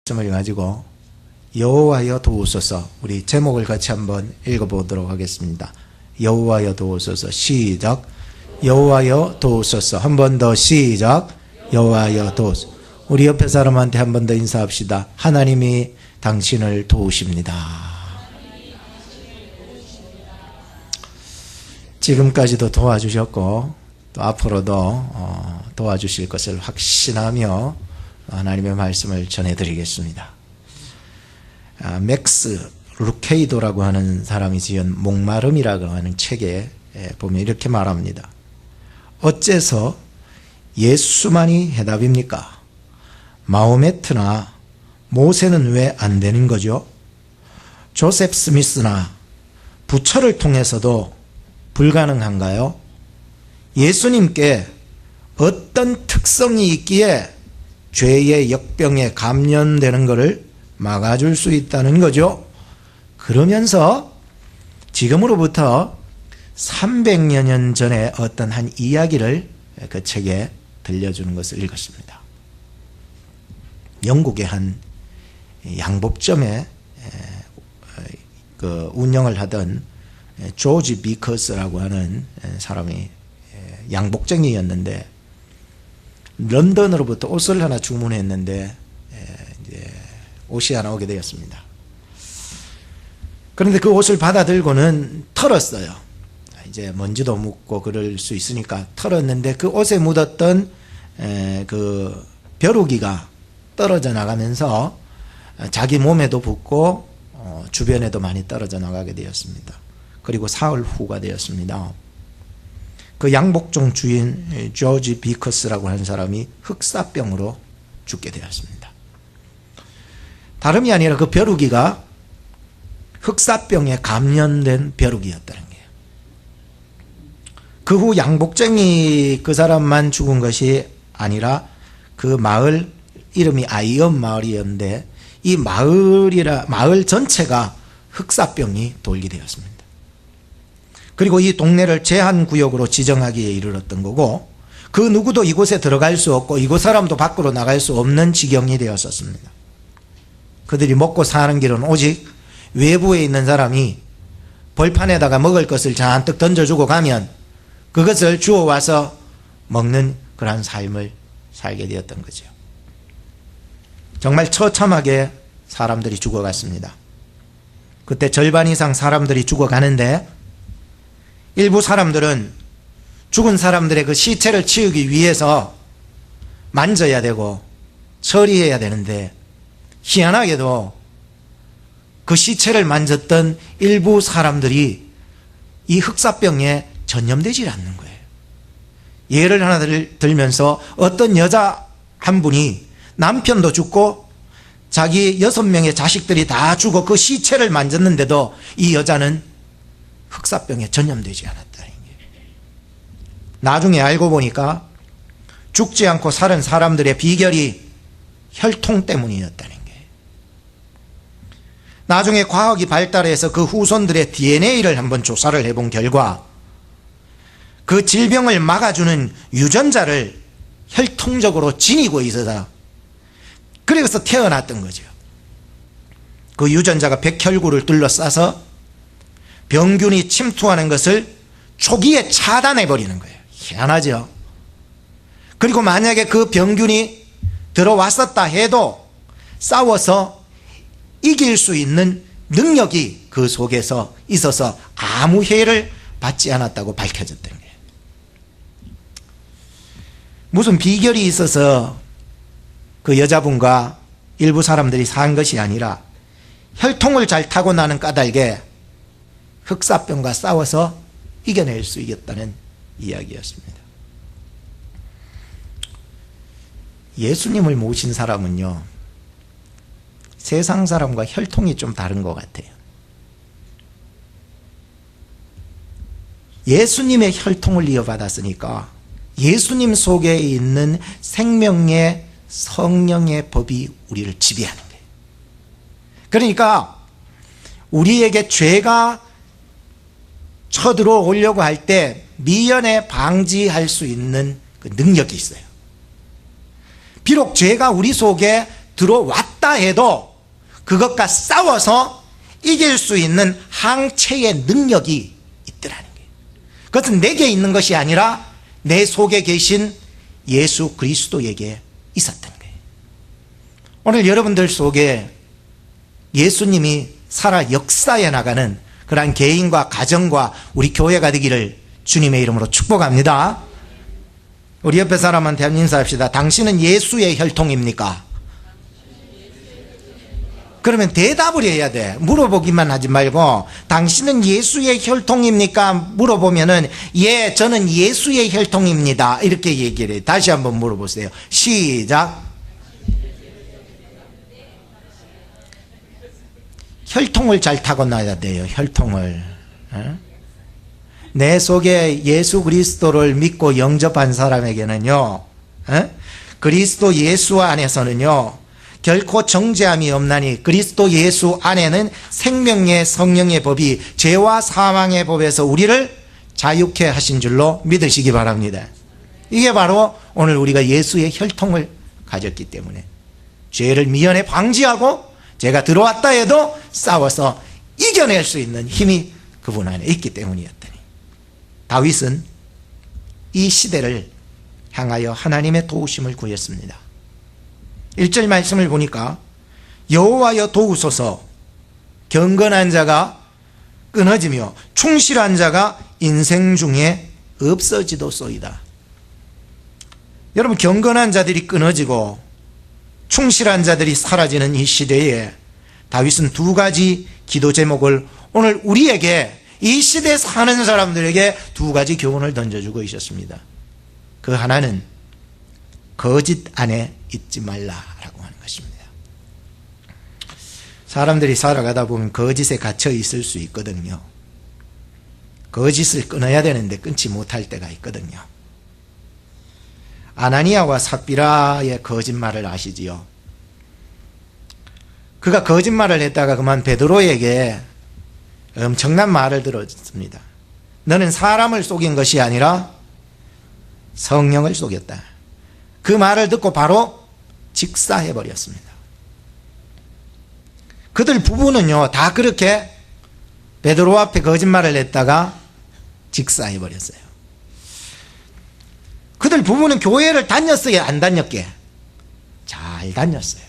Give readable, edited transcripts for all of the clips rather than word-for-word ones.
말씀을 가지고 여호와여 도우소서, 우리 제목을 같이 한번 읽어보도록 하겠습니다. 여호와여 도우소서. 시작. 여호와여 도우소서. 한 번 더 시작. 여호와여 도우소서. 우리 옆에 사람한테 한 번 더 인사합시다. 하나님이 당신을 도우십니다. 지금까지도 도와주셨고 또 앞으로도 도와주실 것을 확신하며 하나님의 말씀을 전해드리겠습니다. 맥스 루케이도라고 하는 사람이 지은 목마름이라고 하는 책에 보면 이렇게 말합니다. 어째서 예수만이 해답입니까? 마호메트나 모세는 왜 안 되는 거죠? 조셉 스미스나 부처를 통해서도 불가능한가요? 예수님께 어떤 특성이 있기에 죄의 역병에 감염되는 것을 막아줄 수 있다는 거죠. 그러면서 지금으로부터 300여 년 전에 어떤 한 이야기를 그 책에 들려주는 것을 읽었습니다. 영국의 한 양복점에 그 운영을 하던 조지 비커스라고 하는 사람이 양복쟁이였는데 런던으로부터 옷을 하나 주문했는데 이제 옷이 하나 오게 되었습니다. 그런데 그 옷을 받아 들고는 털었어요. 이제 먼지도 묻고 그럴 수 있으니까 털었는데 그 옷에 묻었던 그 벼룩이가 떨어져 나가면서 자기 몸에도 붙고 주변에도 많이 떨어져 나가게 되었습니다. 그리고 사흘 후가 되었습니다. 그 양복점 주인 조지 비커스라고 하는 사람이 흑사병으로 죽게 되었습니다. 다름이 아니라 그 벼룩이가 흑사병에 감염된 벼룩이었다는 거예요. 그 후 양복쟁이 그 사람만 죽은 것이 아니라 그 마을 이름이 아이엄 마을이었는데 이 마을 전체가 흑사병이 돌게 되었습니다. 그리고 이 동네를 제한구역으로 지정하기에 이르렀던 거고 그 누구도 이곳에 들어갈 수 없고 이곳 사람도 밖으로 나갈 수 없는 지경이 되었었습니다. 그들이 먹고 사는 길은 오직 외부에 있는 사람이 벌판에다가 먹을 것을 잔뜩 던져주고 가면 그것을 주워와서 먹는 그러한 삶을 살게 되었던 거죠. 정말 처참하게 사람들이 죽어갔습니다. 그때 절반 이상 사람들이 죽어가는데 일부 사람들은 죽은 사람들의 그 시체를 치우기 위해서 만져야 되고 처리해야 되는데 희한하게도 그 시체를 만졌던 일부 사람들이 이 흑사병에 전염되지 않는 거예요. 예를 하나 들면서 어떤 여자 한 분이 남편도 죽고 자기 6명의 자식들이 다 죽어 그 시체를 만졌는데도 이 여자는 흑사병에 전염되지 않았다는 거예요. 나중에 알고 보니까 죽지 않고 사는 사람들의 비결이 혈통 때문이었다는 거예요. 나중에 과학이 발달해서 그 후손들의 DNA를 한번 조사를 해본 결과 그 질병을 막아주는 유전자를 혈통적으로 지니고 있어서 그래서 태어났던 거죠. 그 유전자가 백혈구를 둘러싸서 병균이 침투하는 것을 초기에 차단해버리는 거예요. 희한하죠. 그리고 만약에 그 병균이 들어왔었다 해도 싸워서 이길 수 있는 능력이 그 속에서 있어서 아무 해를 받지 않았다고 밝혀졌던 거예요. 무슨 비결이 있어서 그 여자분과 일부 사람들이 산 것이 아니라 혈통을 잘 타고나는 까닭에 흑사병과 싸워서 이겨낼 수 있겠다는 이야기였습니다. 예수님을 모신 사람은요, 세상 사람과 혈통이 좀 다른 것 같아요. 예수님의 혈통을 이어받았으니까 예수님 속에 있는 생명의 성령의 법이 우리를 지배하는 거예요. 그러니까 우리에게 죄가 쳐들어오려고 할 때 미연에 방지할 수 있는 그 능력이 있어요. 비록 죄가 우리 속에 들어왔다 해도 그것과 싸워서 이길 수 있는 항체의 능력이 있더라는 거예요. 그것은 내게 있는 것이 아니라 내 속에 계신 예수 그리스도에게 있었던 거예요. 오늘 여러분들 속에 예수님이 살아 역사해 나가는 그러한 개인과 가정과 우리 교회가 되기를 주님의 이름으로 축복합니다. 우리 옆에 사람한테 한 인사합시다. 당신은 예수의 혈통입니까? 그러면 대답을 해야 돼. 물어보기만 하지 말고 당신은 예수의 혈통입니까? 물어보면은 예, 저는 예수의 혈통입니다. 이렇게 얘기를 해요. 다시 한번 물어보세요. 시작. 혈통을 잘 타고나야 돼요. 혈통을. 내 속에 예수 그리스도를 믿고 영접한 사람에게는요, 그리스도 예수 안에서는요 결코 정죄함이 없나니 그리스도 예수 안에는 생명의 성령의 법이 죄와 사망의 법에서 우리를 자유케 하신 줄로 믿으시기 바랍니다. 이게 바로 오늘 우리가 예수의 혈통을 가졌기 때문에 죄를 미연에 방지하고 죄가 들어왔다 해도 싸워서 이겨낼 수 있는 힘이 그분 안에 있기 때문이었더니 다윗은 이 시대를 향하여 하나님의 도우심을 구했습니다. 1절 말씀을 보니까 여호와여 도우소서, 경건한 자가 끊어지며 충실한 자가 인생 중에 없어지도소이다. 여러분, 경건한 자들이 끊어지고 충실한 자들이 사라지는 이 시대에 다윗은 두 가지 기도 제목을 오늘 우리에게, 이 시대에 사는 사람들에게 두 가지 교훈을 던져주고 있었습니다. 그 하나는 거짓 안에 있지 말라라고 하는 것입니다. 사람들이 살아가다 보면 거짓에 갇혀 있을 수 있거든요. 거짓을 끊어야 되는데 끊지 못할 때가 있거든요. 아나니아와 삽비라의 거짓말을 아시지요? 그가 거짓말을 했다가 그만 베드로에게 엄청난 말을 들었습니다. 너는 사람을 속인 것이 아니라 성령을 속였다. 그 말을 듣고 바로 직사해버렸습니다. 그들 부부는요 다 그렇게 베드로 앞에 거짓말을 했다가 직사해버렸어요. 그들 부부는 교회를 다녔어요, 안 다녔게? 잘 다녔어요.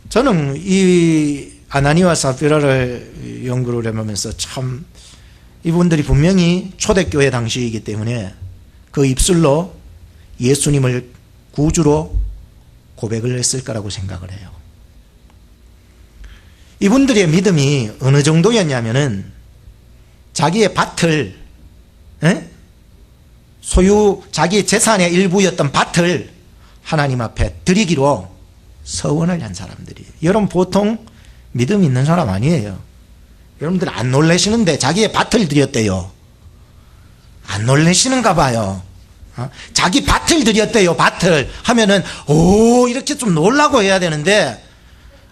저는 이 아나니와 삽비라를 연구를 해보면서 참 이분들이 분명히 초대교회 당시이기 때문에 그 입술로 예수님을 구주로 고백을 했을 거라고 생각을 해요. 이분들의 믿음이 어느 정도였냐면은 자기의 밭을, 소유 자기 재산의 일부였던 밭을 하나님 앞에 드리기로 서원을 한 사람들이에요. 여러분, 보통 믿음 있는 사람 아니에요. 여러분들 안 놀라시는데 자기의 밭을 드렸대요. 안 놀라시는가 봐요. 자기 밭을 드렸대요. 밭을 하면은 오 이렇게 좀 놀라고 해야 되는데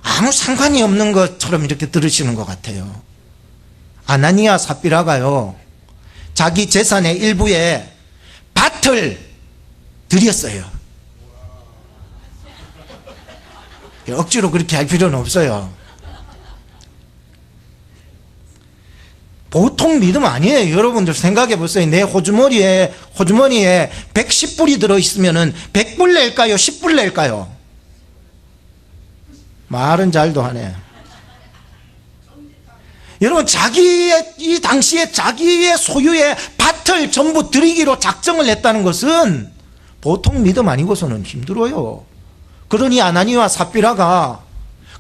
아무 상관이 없는 것처럼 이렇게 들으시는 것 같아요. 아나니아 삽비라가요 자기 재산의 일부에 밭을 드렸어요. 억지로 그렇게 할 필요는 없어요. 보통 믿음 아니에요. 여러분들 생각해 보세요. 내 호주머니에 110불이 들어있으면 100불 낼까요? 10불 낼까요? 말은 잘도 하네. 여러분, 이 당시에 자기의 소유의 밭을 전부 드리기로 작정을 했다는 것은 보통 믿음 아니고서는 힘들어요. 그러니 아나니와 삽비라가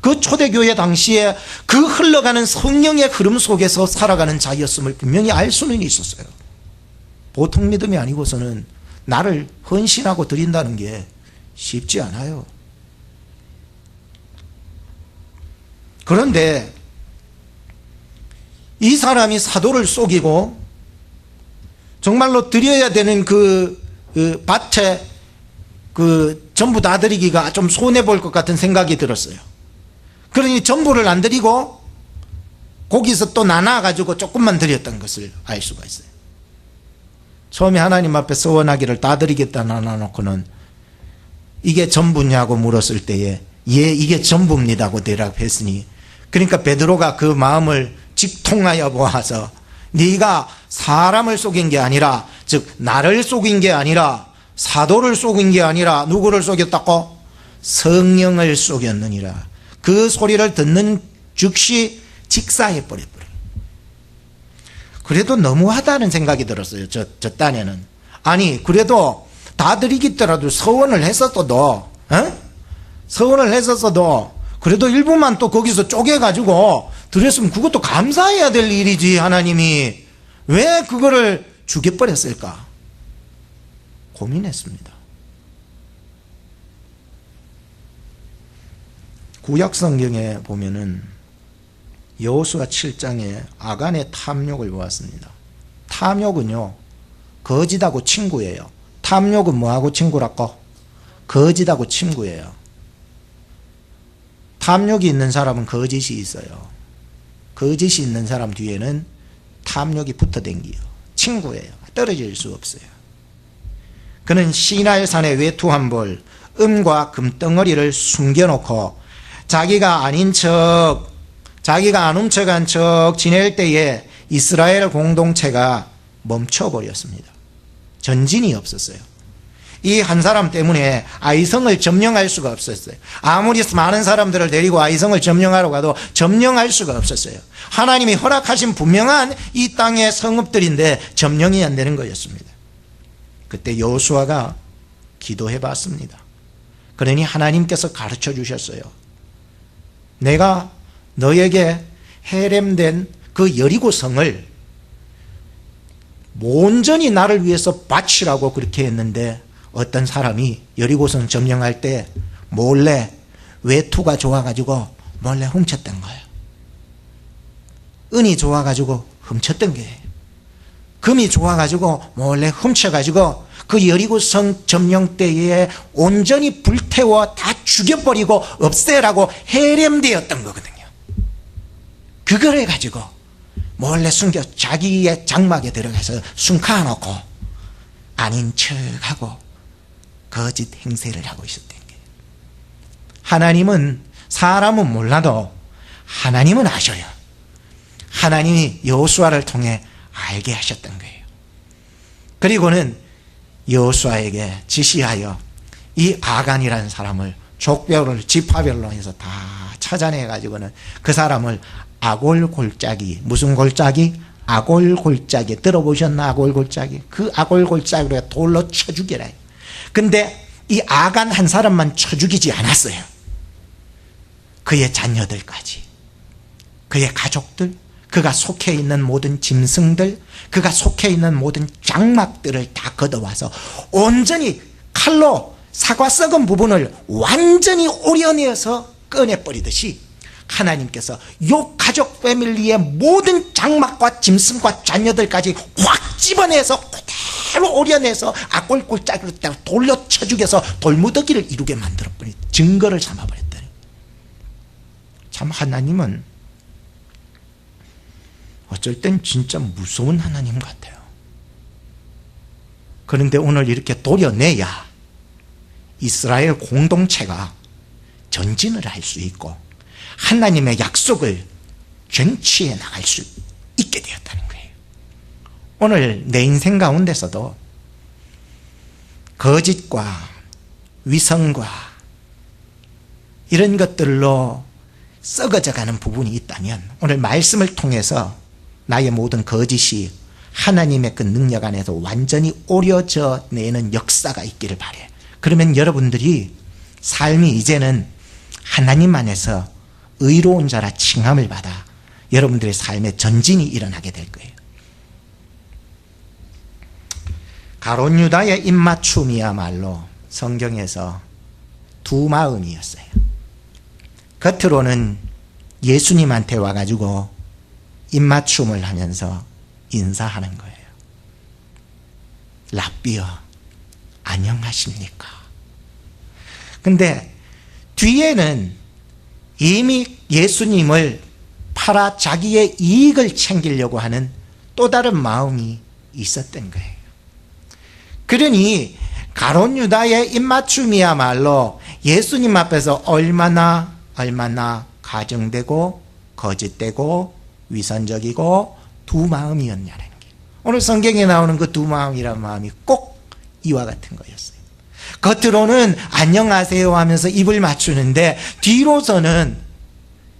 그 초대교회 당시에 그 흘러가는 성령의 흐름 속에서 살아가는 자였음을 분명히 알 수는 있었어요. 보통 믿음이 아니고서는 나를 헌신하고 드린다는 게 쉽지 않아요. 그런데 이 사람이 사도를 속이고 정말로 드려야 되는 그 밭에 전부 다 드리기가 좀 손해볼 것 같은 생각이 들었어요. 그러니 전부를 안 드리고 거기서 또 나눠가지고 조금만 드렸던 것을 알 수가 있어요. 처음에 하나님 앞에 서원하기를 다 드리겠다 나눠놓고는 이게 전부냐고 물었을 때에 예, 이게 전부입니다고 대답했으니, 그러니까 베드로가 그 마음을 직통하여 보아서 네가 사람을 속인 게 아니라, 즉 나를 속인 게 아니라, 사도를 속인 게 아니라 누구를 속였다고? 성령을 속였느니라. 그 소리를 듣는 즉시 직사해 버렸더라. 그래도 너무하다는 생각이 들었어요. 저 딴에는. 아니 그래도 다들 이기더라도 서원을 했었어도, 서원을 했었어도 그래도 일부만 또 거기서 쪼개가지고 드렸으면 그것도 감사해야 될 일이지. 하나님이 왜 그거를 죽여버렸을까 고민했습니다. 구약 성경에 보면은 여호수아 7장에 아간의 탐욕을 보았습니다. 탐욕은요, 거짓하고 친구예요. 탐욕은 뭐하고 친구랄까? 거짓하고 친구예요. 탐욕이 있는 사람은 거짓이 있어요. 거짓이 있는 사람 뒤에는 탐욕이 붙어 댕기요. 친구예요. 떨어질 수 없어요. 그는 시나의 산에 외투한 벌, 은과 금덩어리를 숨겨놓고 자기가 아닌 척, 자기가 안 훔쳐간 척 지낼 때에 이스라엘 공동체가 멈춰버렸습니다. 전진이 없었어요. 이 한 사람 때문에 아이성을 점령할 수가 없었어요. 아무리 많은 사람들을 데리고 아이성을 점령하러 가도 점령할 수가 없었어요. 하나님이 허락하신 분명한 이 땅의 성읍들인데 점령이 안 되는 거였습니다. 그때 여호수아가 기도해 봤습니다. 그러니 하나님께서 가르쳐 주셨어요. 내가 너에게 해렘된 그 여리고 성을 온전히 나를 위해서 바치라고 그렇게 했는데, 어떤 사람이 여리고성 점령할 때 몰래 외투가 좋아가지고 몰래 훔쳤던 거예요. 은이 좋아가지고 훔쳤던 거예요. 금이 좋아가지고 몰래 훔쳐가지고 그 여리고성 점령 때에 온전히 불태워 다 죽여버리고 없애라고 해렘되었던 거거든요. 그걸 해가지고 몰래 숨겨 자기의 장막에 들어가서 숨가놓고 아닌 척하고 거짓 행세를 하고 있었던 거예요. 하나님은, 사람은 몰라도 하나님은 아셔요. 하나님이 여호수아를 통해 알게 하셨던 거예요. 그리고는 여호수아에게 지시하여 이 아간이라는 사람을 족별을 지파별로 해서 다 찾아내가지고는 그 사람을 아골골짜기, 무슨 골짜기? 아골골짜기. 들어보셨나? 아골골짜기. 그 아골골짜기로 돌로 쳐 죽여라. 근데 이 아간 한 사람만 쳐 죽이지 않았어요. 그의 자녀들까지, 그의 가족들, 그가 속해 있는 모든 짐승들, 그가 속해 있는 모든 장막들을 다 걷어와서 온전히 칼로 사과 썩은 부분을 완전히 오려내어서 꺼내버리듯이 하나님께서 요 가족 패밀리의 모든 장막과 짐승과 자녀들까지 확 집어내서 그대로 오려내서 악골골짜기로 돌려 쳐 죽여서 돌무더기를 이루게 만들어버린 증거를 삼아버렸다니. 참 하나님은 어쩔 땐 진짜 무서운 하나님 같아요. 그런데 오늘 이렇게 도려내야 이스라엘 공동체가 전진을 할 수 있고 하나님의 약속을 쟁취해 나갈 수 있게 되었다는 거예요. 오늘 내 인생 가운데서도 거짓과 위선과 이런 것들로 썩어져가는 부분이 있다면 오늘 말씀을 통해서 나의 모든 거짓이 하나님의 그 능력 안에서 완전히 오려져 내는 역사가 있기를 바라요. 그러면 여러분들이 삶이 이제는 하나님 안에서 의로운 자라 칭함을 받아 여러분들의 삶에 전진이 일어나게 될 거예요. 가룟 유다의 입맞춤이야말로 성경에서 두 마음이었어요. 겉으로는 예수님한테 와가지고 입맞춤을 하면서 인사하는 거예요. 랍비여, 안녕하십니까? 근데 뒤에는 이미 예수님을 팔아 자기의 이익을 챙기려고 하는 또 다른 마음이 있었던 거예요. 그러니 가룟 유다의 입맞춤이야말로 예수님 앞에서 얼마나 가정되고 거짓되고 위선적이고 두 마음이었냐는 게, 오늘 성경에 나오는 그 두 마음이란 마음이 꼭 이와 같은 거였어요. 겉으로는 안녕하세요 하면서 입을 맞추는데 뒤로서는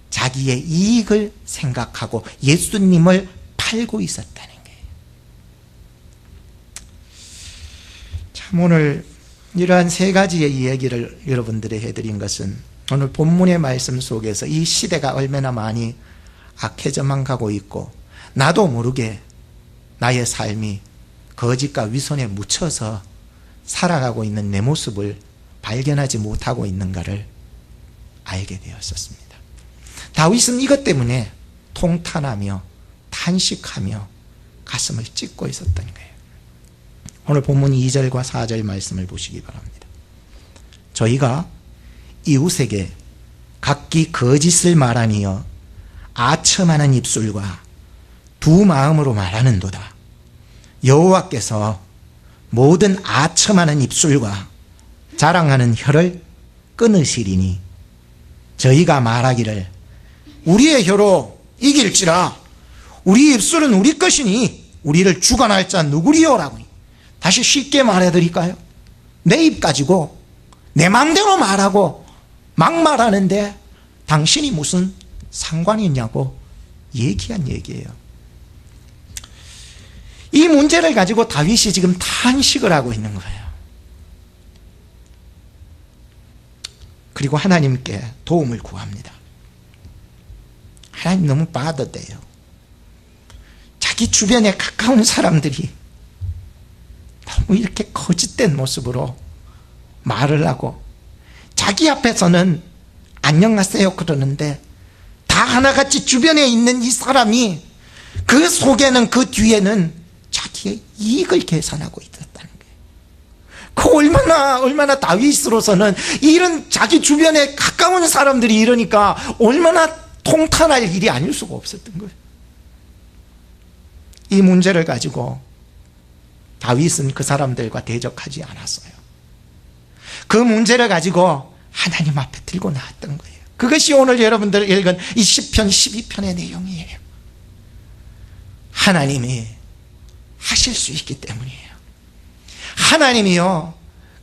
자기의 이익을 생각하고 예수님을 팔고 있었다는 거예요. 참, 오늘 이러한 세 가지의 이야기를 여러분들이 해드린 것은 오늘 본문의 말씀 속에서 이 시대가 얼마나 많이 악해져만 가고 있고 나도 모르게 나의 삶이 거짓과 위선에 묻혀서 살아가고 있는 내 모습을 발견하지 못하고 있는가를 알게 되었었습니다. 다윗은 이것 때문에 통탄하며 탄식하며 가슴을 찢고 있었던 거예요. 오늘 본문 2절과 4절 말씀을 보시기 바랍니다. 저희가 이웃에게 각기 거짓을 말하며 아첨하는 입술과 두 마음으로 말하는도다. 여호와께서 모든 아첨하는 입술과 자랑하는 혀를 끊으시리니 저희가 말하기를 우리의 혀로 이길지라 우리 입술은 우리 것이니 우리를 주관할 자 누구리요라고. 다시 쉽게 말해드릴까요? 내 입 가지고 내 마음대로 말하고 막 말하는데 당신이 무슨 상관이 있냐고 얘기한 얘기예요. 이 문제를 가지고 다윗이 지금 탄식을 하고 있는 거예요. 그리고 하나님께 도움을 구합니다. 하나님 너무 빠듯해요. 자기 주변에 가까운 사람들이 너무 이렇게 거짓된 모습으로 말을 하고 자기 앞에서는 안녕하세요 그러는데 다 하나같이 주변에 있는 이 사람이 그 속에는, 그 뒤에는 자기의 이익을 계산하고 있었다는 거예요. 그 얼마나 다윗으로서는 이런 자기 주변에 가까운 사람들이 이러니까 얼마나 통탄할 일이 아닐 수가 없었던 거예요. 이 문제를 가지고 다윗은 그 사람들과 대적하지 않았어요. 그 문제를 가지고 하나님 앞에 들고 나왔던 거예요. 그것이 오늘 여러분들 읽은 이 시편 12편의 내용이에요. 하나님이 하실 수 있기 때문이에요. 하나님이요,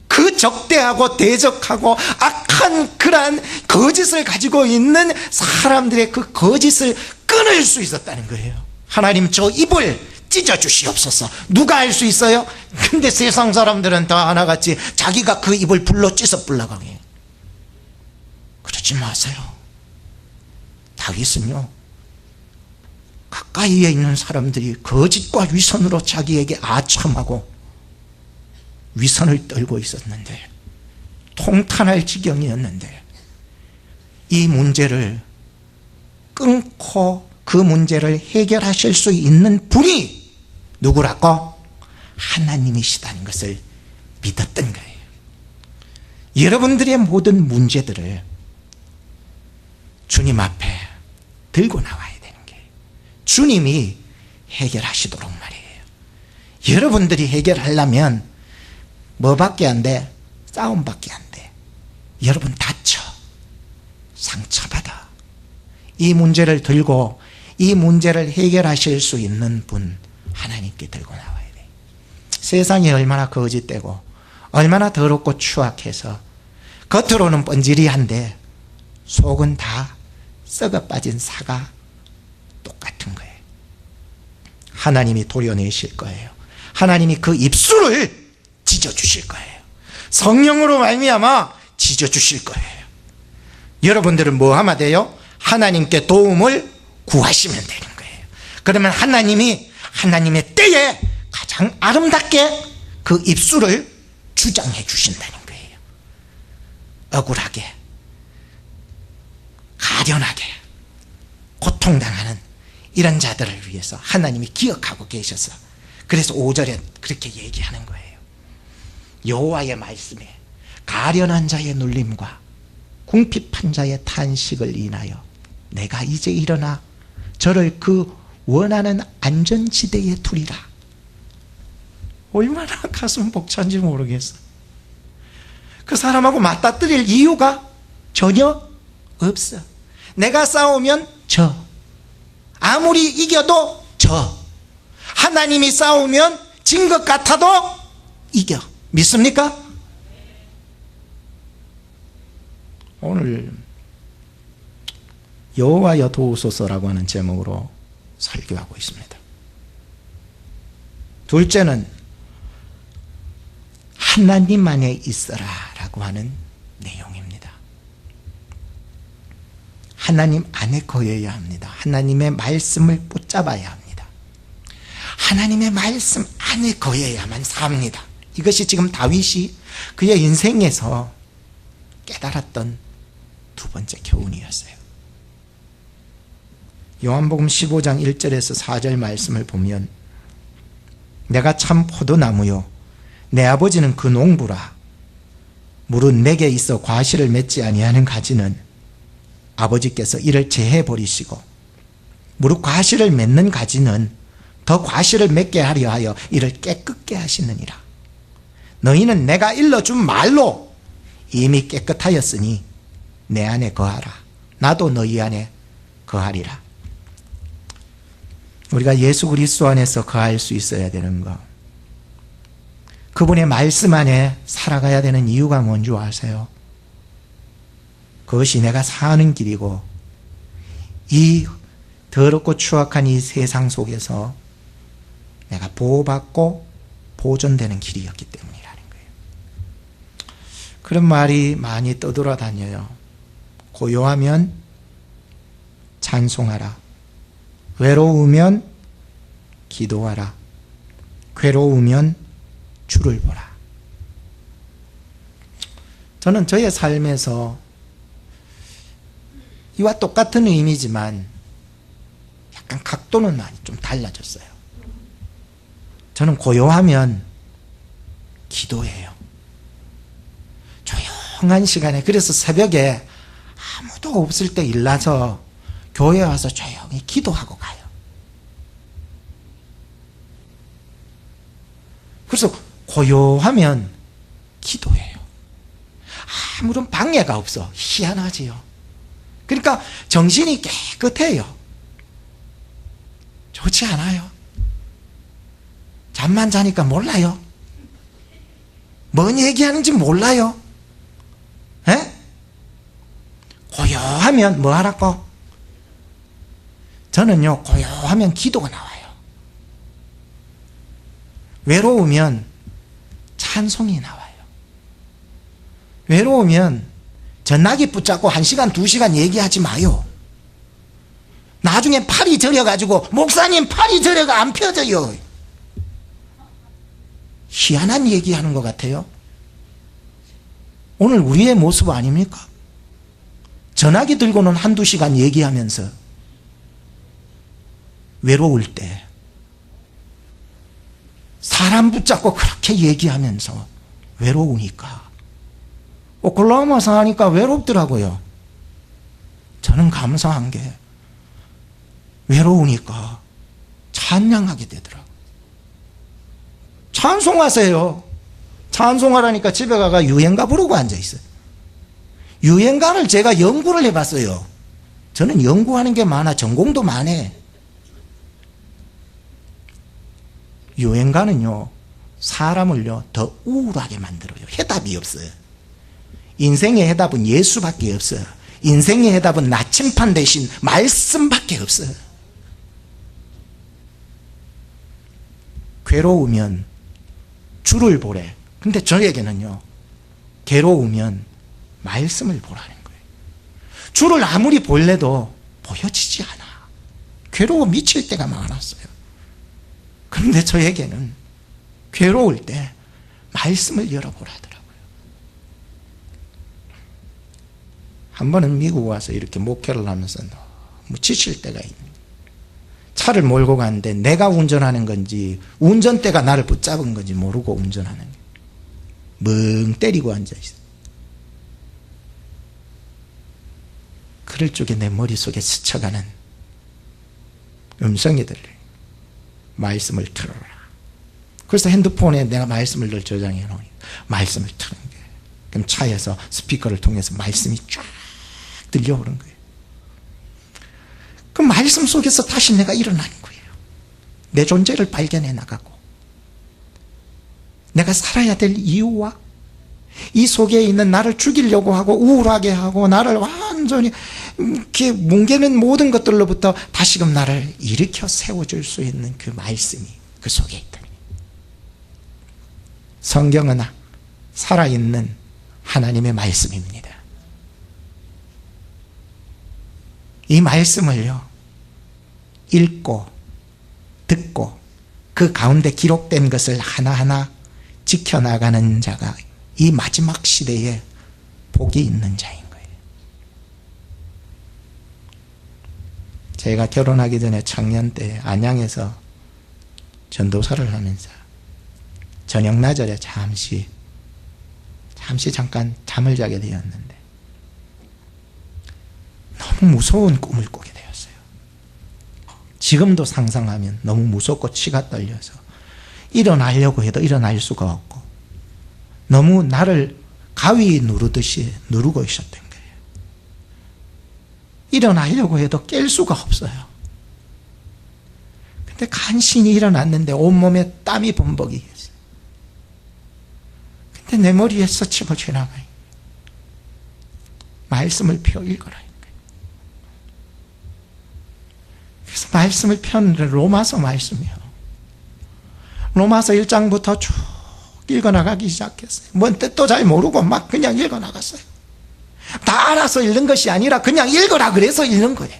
그 적대하고 대적하고 악한 그러한 거짓을 가지고 있는 사람들의 그 거짓을 끊을 수 있었다는 거예요. 하나님, 저 입을 찢어주시옵소서. 누가 할 수 있어요? 근데 세상 사람들은 다 하나같이 자기가 그 입을 불로 찢어 불러가게 해요. 그러지 마세요. 다윗은요, 가까이에 있는 사람들이 거짓과 위선으로 자기에게 아첨하고 위선을 떨고 있었는데, 통탄할 지경이었는데, 이 문제를 끊고 그 문제를 해결하실 수 있는 분이 누구라고? 하나님이시다는 것을 믿었던 거예요. 여러분들의 모든 문제들을 주님 앞에 들고 나와야 되는 게 주님이 해결하시도록 말이에요. 여러분들이 해결하려면 뭐밖에 안 돼? 싸움밖에 안 돼. 여러분 다쳐, 상처받아. 이 문제를 들고 이 문제를 해결하실 수 있는 분, 하나님께 들고 나와야 돼. 세상이 얼마나 거짓되고 얼마나 더럽고 추악해서 겉으로는 번지리한데 속은 다 썩어 빠진 사과 똑같은 거예요. 하나님이 도려내실 거예요. 하나님이 그 입술을 찢어주실 거예요. 성령으로 말미암아 찢어주실 거예요. 여러분들은 뭐 하면 돼요? 하나님께 도움을 구하시면 되는 거예요. 그러면 하나님이 하나님의 때에 가장 아름답게 그 입술을 주장해 주신다는 거예요. 억울하게, 가련하게 고통당하는 이런 자들을 위해서 하나님이 기억하고 계셔서, 그래서 5절에 그렇게 얘기하는 거예요. 여호와의 말씀에 가련한 자의 눌림과 궁핍한 자의 탄식을 인하여 내가 이제 일어나 저를 그 원하는 안전지대에 두리라. 얼마나 가슴 벅찬지 모르겠어. 그 사람하고 맞닥뜨릴 이유가 전혀 없어. 내가 싸우면 져. 아무리 이겨도 져. 하나님이 싸우면 진 것 같아도 이겨. 믿습니까? 오늘 여호와여 도우소서라고 하는 제목으로 설교하고 있습니다. 둘째는 하나님 안에 있어라 라고 하는 내용입니다. 하나님 안에 거해야 합니다. 하나님의 말씀을 붙잡아야 합니다. 하나님의 말씀 안에 거해야만 삽니다. 이것이 지금 다윗이 그의 인생에서 깨달았던 두 번째 교훈이었어요. 요한복음 15장 1절에서 4절 말씀을 보면 내가 참 포도나무요 내 아버지는 그 농부라. 물은 내게 있어 과실을 맺지 아니하는 가지는 아버지께서 이를 제해 버리시고 무릇 과실을 맺는 가지는 더 과실을 맺게 하려 하여 이를 깨끗게 하시느니라. 너희는 내가 일러준 말로 이미 깨끗하였으니 내 안에 거하라. 나도 너희 안에 거하리라. 우리가 예수 그리스도 안에서 거할 수 있어야 되는 것, 그분의 말씀 안에 살아가야 되는 이유가 뭔지 아세요? 그것이 내가 사는 길이고 이 더럽고 추악한 이 세상 속에서 내가 보호받고 보존되는 길이었기 때문이라는 거예요. 그런 말이 많이 떠돌아다녀요. 고요하면 찬송하라. 외로우면 기도하라. 괴로우면 주를 보라. 저는 저의 삶에서 이와 똑같은 의미지만 약간 각도는 많이 좀 달라졌어요. 저는 고요하면 기도해요. 조용한 시간에, 그래서 새벽에 아무도 없을 때 일나서 교회에 와서 조용히 기도하고 가요. 그래서 고요하면 기도해요. 아무런 방해가 없어. 희한하지요. 그러니까 정신이 깨끗해요. 좋지 않아요? 잠만 자니까 몰라요. 뭔 얘기하는지 몰라요. 에? 고요하면 뭐 하라고? 저는요, 고요하면 기도가 나와요. 외로우면 찬송이 나와요. 외로우면 전화기 붙잡고 1시간, 2시간 얘기하지 마요. 나중에 팔이 저려가지고 목사님 팔이 저려가 안 펴져요. 희한한 얘기하는 것 같아요. 오늘 우리의 모습 아닙니까? 전화기 들고는 1-2시간 얘기하면서 외로울 때 사람 붙잡고 그렇게 얘기하면서 외로우니까 오클라호마서 하니까 외롭더라고요. 저는 감사한 게 외로우니까 찬양하게 되더라고요. 찬송하세요. 찬송하라니까 집에 가가 유행가 부르고 앉아있어요. 유행가를 제가 연구를 해봤어요. 저는 연구하는 게 많아. 전공도 많아. 유행가는요, 사람을요 더 우울하게 만들어요. 해답이 없어요. 인생의 해답은 예수밖에 없어요. 인생의 해답은 나침판 대신 말씀밖에 없어요. 괴로우면 주를 보래. 근데 저에게는요, 괴로우면 말씀을 보라는 거예요. 주를 아무리 볼래도 보여지지 않아. 괴로워 미칠 때가 많았어요. 그런데 저에게는 괴로울 때 말씀을 열어보라더라고요. 한 번은 미국 와서 이렇게 목회를 하면서 너무 지칠 때가 있는, 차를 몰고 가는데 내가 운전하는 건지 운전대가 나를 붙잡은 건지 모르고 운전하는 거예요. 멍 때리고 앉아있어요. 그럴 적에 내 머릿속에 스쳐가는 음성이 들려요. 말씀을 들어라. 그래서 핸드폰에 내가 말씀을 늘 저장해 놓으니까 말씀을 트는 거예요. 그럼 차에서 스피커를 통해서 말씀이 쫙 들려오는 거예요. 그 말씀 속에서 다시 내가 일어나는 거예요. 내 존재를 발견해 나가고, 내가 살아야 될 이유와 이 속에 있는 나를 죽이려고 하고 우울하게 하고 나를 완전히 이렇게 뭉개는 모든 것들로부터 다시금 나를 일으켜 세워줄 수 있는 그 말씀이 그 속에 있다. 성경은 살아있는 하나님의 말씀입니다. 이 말씀을요, 읽고 듣고 그 가운데 기록된 것을 하나하나 지켜나가는 자가 이 마지막 시대에 복이 있는 자인 거예요. 제가 결혼하기 전에 청년 때 안양에서 전도사를 하면서 저녁 나절에 잠시 잠깐 잠을 자게 되었는데 너무 무서운 꿈을 꾸게 되었어요. 지금도 상상하면 너무 무섭고 치가 떨려서 일어나려고 해도 일어날 수가 없고 너무 나를 가위 누르듯이 누르고 있었던 거예요. 일어나려고 해도 깰 수가 없어요. 근데 간신히 일어났는데 온몸에 땀이 범벅이 있어요. 근데 내 머리에 서침을 지나가요. 말씀을 펴 읽어라. 그래서 말씀을 폈는데 로마서 말씀이요. 로마서 1장부터 쭉 읽어나가기 시작했어요. 뭔 뜻도 잘 모르고 막 그냥 읽어나갔어요. 다 알아서 읽는 것이 아니라 그냥 읽어라 그래서 읽는 거예요.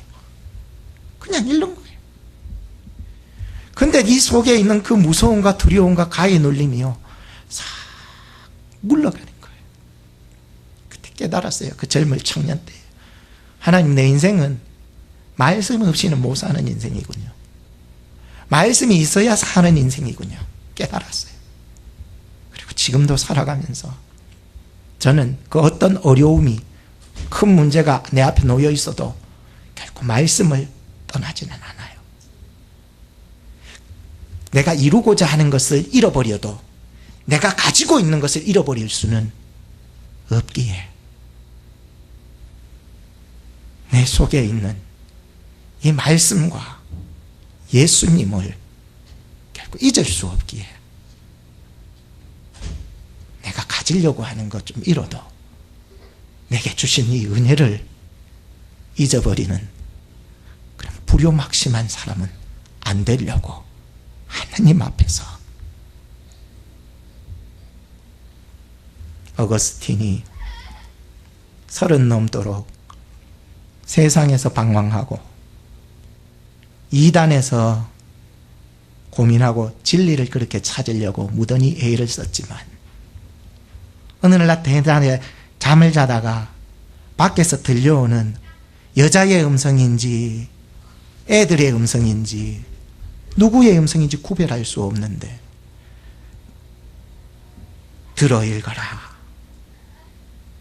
그냥 읽는 거예요. 근데 이 속에 있는 그 무서움과 두려움과 가히 눌림이요, 싹 물러가는 거예요. 그때 깨달았어요. 그 젊은 청년 때. 하나님, 내 인생은 말씀 없이는 못 사는 인생이군요. 말씀이 있어야 사는 인생이군요. 깨달았어요. 그리고 지금도 살아가면서 저는 그 어떤 어려움이, 큰 문제가 내 앞에 놓여 있어도 결코 말씀을 떠나지는 않아요. 내가 이루고자 하는 것을 잃어버려도 내가 가지고 있는 것을 잃어버릴 수는 없기에 내 속에 있는 이 말씀과 예수님을 결국 잊을 수 없기에 내가 가지려고 하는 것 좀 잃어도 내게 주신 이 은혜를 잊어버리는 그런 불효막심한 사람은 안 되려고 하나님 앞에서 어거스틴이 30 넘도록 세상에서 방황하고 이단에서 고민하고 진리를 그렇게 찾으려고 무던히 애를 썼지만 어느 날 대단히 잠을 자다가 밖에서 들려오는 여자의 음성인지 애들의 음성인지 누구의 음성인지 구별할 수 없는데 들어 읽어라.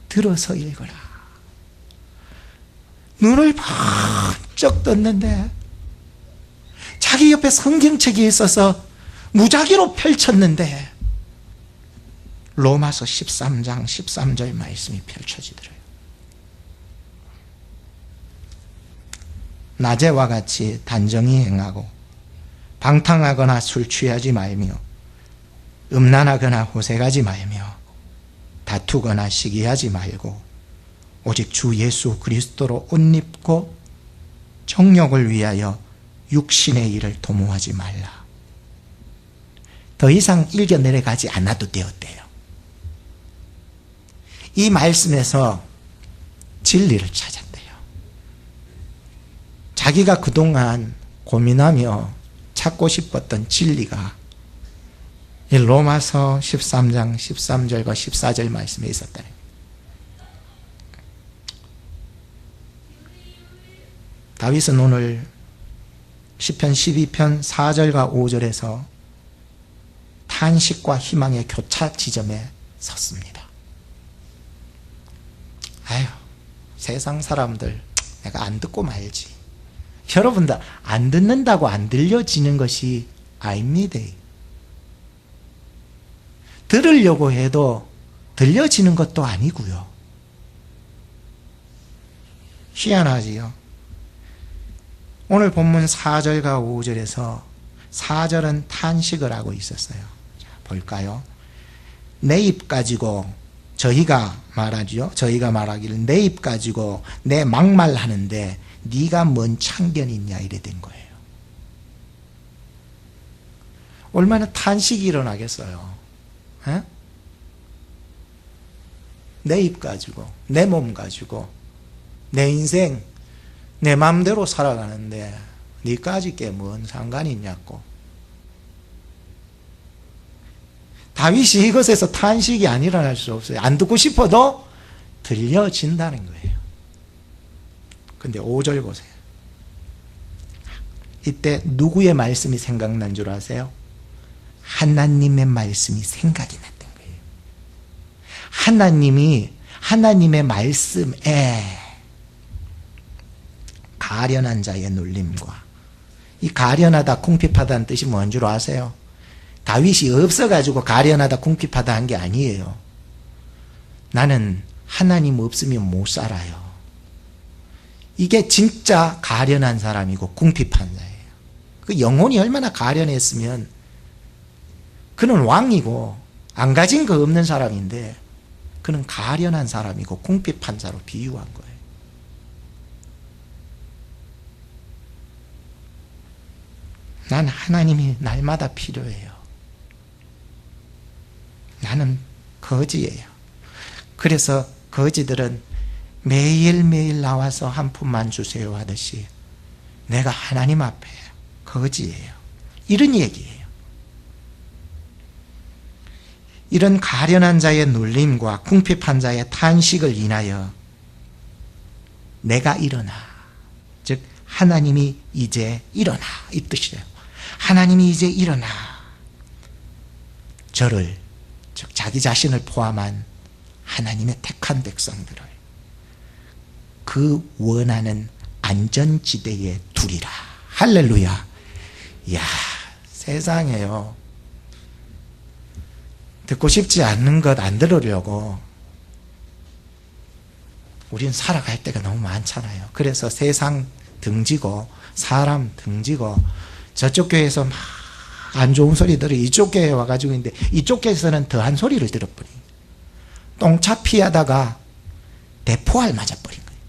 들어서 읽어라. 눈을 번쩍 떴는데 자기 옆에 성경책이 있어서 무작위로 펼쳤는데 로마서 13장 13절 말씀이 펼쳐지더래요. 낮에와 같이 단정히 행하고 방탕하거나 술 취하지 말며 음란하거나 호색하지 말며 다투거나 시기하지 말고 오직 주 예수 그리스도로 옷 입고 정욕을 위하여 육신의 일을 도모하지 말라. 더 이상 읽어 내려가지 않아도 되었대요. 이 말씀에서 진리를 찾았대요. 자기가 그동안 고민하며 찾고 싶었던 진리가 이 로마서 13장 13절과 14절 말씀에 있었다는 거예요. 다윗은 오늘 시편 12편 4절과 5절에서 탄식과 희망의 교차 지점에 섰습니다. 아유, 세상 사람들 내가 안 듣고 말지. 여러분들 안 듣는다고 안 들려지는 것이 아닙니다. 들으려고 해도 들려지는 것도 아니고요. 희한하지요. 오늘 본문 4절과 5절에서 4절은 탄식을 하고 있었어요. 자, 볼까요? 내 입 가지고 저희가 말하죠. 저희가 말하기를 내 입 가지고 내 막말하는데 네가 뭔 참견이 있냐 이래 된 거예요. 얼마나 탄식이 일어나겠어요. 에? 내 입 가지고 내 몸 가지고 내 인생 내 마음대로 살아가는데 니까지 게 뭔 상관이 있냐고. 다윗이 이것에서 탄식이 안 일어날 수 없어요. 안 듣고 싶어도 들려진다는 거예요. 근데 5절 보세요. 이때 누구의 말씀이 생각난 줄 아세요? 하나님의 말씀이 생각이 났던 거예요. 하나님의 말씀에 가련한 자의 눌림과, 이 가련하다 궁핍하다는 뜻이 뭔 줄 아세요? 다윗이 없어가지고 가련하다 궁핍하다 한 게 아니에요. 나는 하나님 없으면 못 살아요. 이게 진짜 가련한 사람이고 궁핍한 자예요. 그 영혼이 얼마나 가련했으면, 그는 왕이고 안 가진 거 없는 사람인데 그는 가련한 사람이고 궁핍한 자로 비유한 거예요. 난 하나님이 날마다 필요해요. 나는 거지예요. 그래서 거지들은 매일매일 나와서 한 푼만 주세요 하듯이 내가 하나님 앞에 거지예요. 이런 얘기예요. 이런 가련한 자의 눌림과 궁핍한 자의 탄식을 인하여 내가 일어나, 즉 하나님이 이제 일어나, 이 뜻이에요. 하나님이 이제 일어나 저를, 즉 자기 자신을 포함한 하나님의 택한 백성들을 그 원하는 안전지대에 두리라. 할렐루야. 이야, 세상에요, 듣고 싶지 않는 것 안 들으려고 우린 살아갈 때가 너무 많잖아요. 그래서 세상 등지고 사람 등지고 저쪽 교회에서 막 안 좋은 소리들이 이쪽 교회에 와가지고 있는데 이쪽 교회에서는 더한 소리를 들어버린, 똥차 피하다가 대포알 맞아버린 거예요.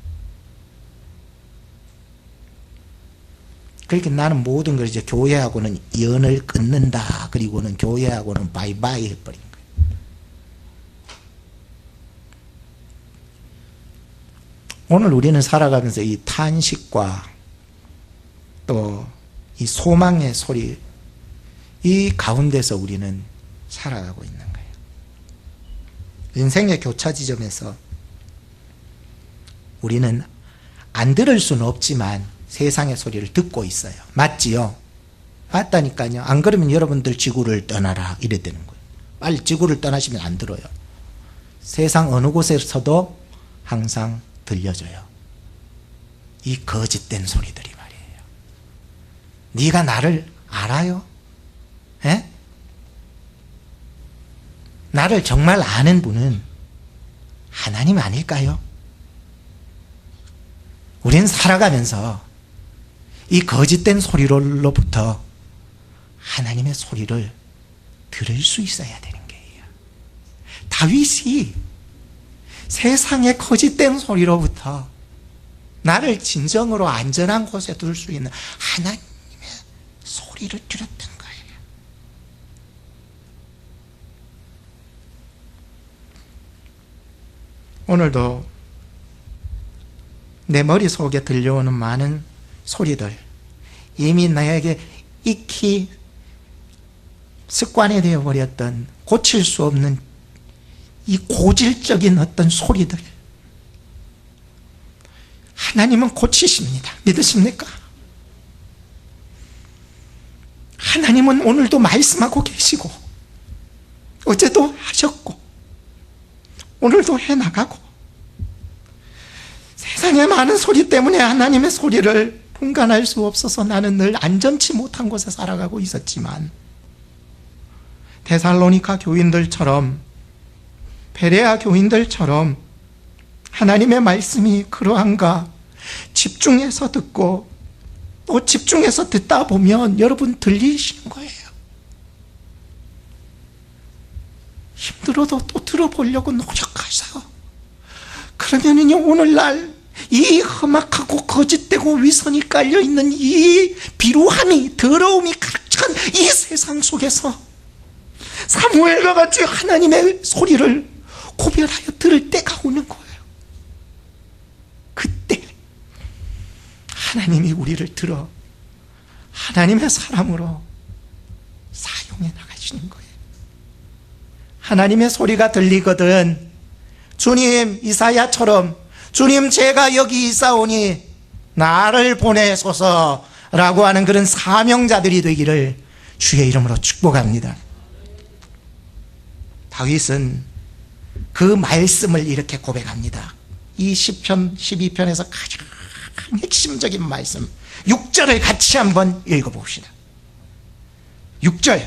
그러니까 나는 모든 걸 이제 교회하고는 연을 끊는다. 그리고는 교회하고는 바이바이 해버린 거예요. 오늘 우리는 살아가면서 이 탄식과 또 이 소망의 소리, 이 가운데서 우리는 살아가고 있는 거예요. 인생의 교차 지점에서 우리는 안 들을 수는 없지만 세상의 소리를 듣고 있어요. 맞지요? 맞다니까요. 안 그러면 여러분들 지구를 떠나라 이래 되는 거예요. 빨리 지구를 떠나시면 안 들어요. 세상 어느 곳에서도 항상 들려줘요. 이 거짓된 소리들이 말이에요. 네가 나를 알아요? 에? 나를 정말 아는 분은 하나님 아닐까요? 우리는 살아가면서 이 거짓된 소리로부터 하나님의 소리를 들을 수 있어야 되는 거예요. 다윗이 세상의 거짓된 소리로부터 나를 진정으로 안전한 곳에 둘 수 있는 하나님의 소리를 들었던 거예요. 오늘도 내 머릿속에 들려오는 많은 소리들, 이미 나에게 익히 습관이 되어버렸던 고칠 수 없는 이 고질적인 어떤 소리들, 하나님은 고치십니다. 믿으십니까? 하나님은 오늘도 말씀하고 계시고 어제도 하셨고 오늘도 해나가고, 세상의 많은 소리 때문에 하나님의 소리를 분간할 수 없어서 나는 늘 안전치 못한 곳에 살아가고 있었지만, 데살로니가 교인들처럼 베레아 교인들처럼 하나님의 말씀이 그러한가 집중해서 듣고 또 집중해서 듣다 보면 여러분 들리시는 거예요. 힘들어도 또 들어보려고 노력하세요. 그러면은요, 오늘날 이 험악하고 거짓되고 위선이 깔려있는 이 비루함이, 더러움이 가득 찬 이 세상 속에서 사무엘과 같이 하나님의 소리를 구별하여 들을 때가 오는 거예요. 그때 하나님이 우리를 들어 하나님의 사람으로 사용해 나가시는 거예요. 하나님의 소리가 들리거든 주님, 이사야처럼 주님, 제가 여기 있사오니 나를 보내소서라고 하는 그런 사명자들이 되기를 주의 이름으로 축복합니다. 다윗은 그 말씀을 이렇게 고백합니다. 이 시편 12편에서 가장 핵심적인 말씀 6절을 같이 한번 읽어봅시다. 6절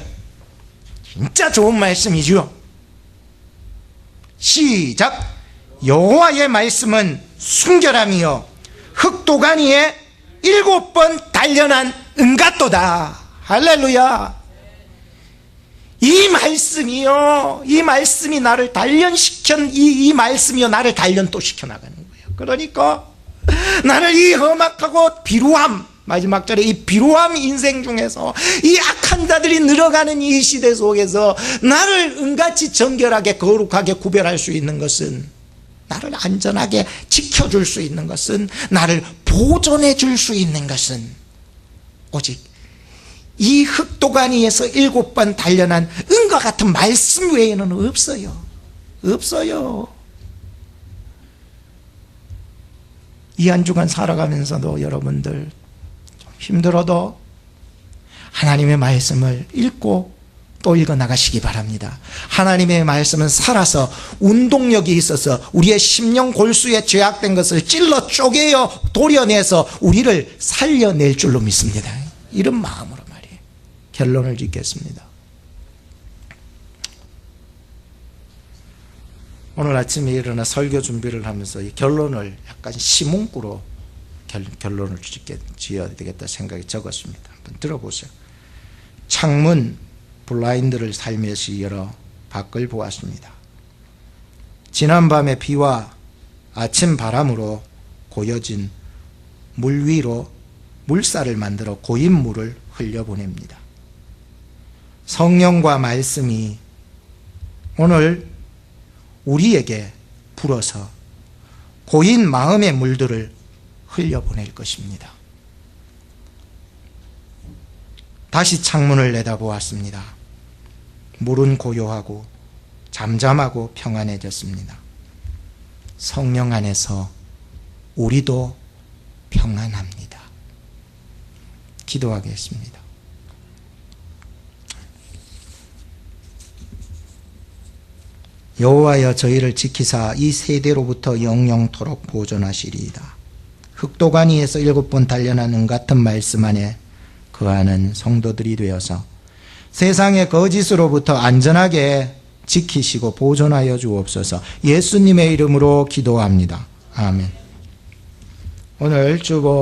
진짜 좋은 말씀이죠. 시작. 여호와의 말씀은 순결함이요 흑도가니에 7번 단련한 은같도다. 할렐루야. 이 말씀이요, 이 말씀이 나를 단련시킨 이 말씀이요 나를 단련 또 시켜나가는 거예요. 그러니까 나를 이 험악하고 비루함, 마지막 절에 이 비루함 인생 중에서 이 악한 자들이 늘어가는 이 시대 속에서 나를 은같이 정결하게 거룩하게 구별할 수 있는 것은, 나를 안전하게 지켜줄 수 있는 것은, 나를 보존해 줄 수 있는 것은 오직 이 흑도가니에서 7번 단련한 은과 같은 말씀 외에는 없어요. 없어요. 이 한 주간 살아가면서도 여러분들 좀 힘들어도 하나님의 말씀을 읽고 또 읽어 나가시기 바랍니다. 하나님의 말씀은 살아서 운동력이 있어서 우리의 심령 골수에 죄악된 것을 찔러 쪼개어 도려내서 우리를 살려낼 줄로 믿습니다. 이런 마음으로 말이에요. 결론을 짓겠습니다. 오늘 아침에 일어나 설교 준비를 하면서 이 결론을 약간 시문구로 결론을 지어야 되겠다 생각이 적었습니다. 한번 들어보세요. 창문 블라인드를 살며시 열어 밖을 보았습니다. 지난밤의 비와 아침 바람으로 고여진 물 위로 물살을 만들어 고인 물을 흘려보냅니다. 성령과 말씀이 오늘 우리에게 불어서 고인 마음의 물들을 흘려보낼 것입니다. 다시 창문을 내다보았습니다. 물은 고요하고 잠잠하고 평안해졌습니다. 성령 안에서 우리도 평안합니다. 기도하겠습니다. 여호와여, 저희를 지키사 이 세대로부터 영영토록 보존하시리이다. 흑도가니에서 7번 단련한 은같은 말씀 안에 거하는 성도들이 되어서 세상의 거짓으로부터 안전하게 지키시고 보존하여 주옵소서. 예수님의 이름으로 기도합니다. 아멘. 오늘 주보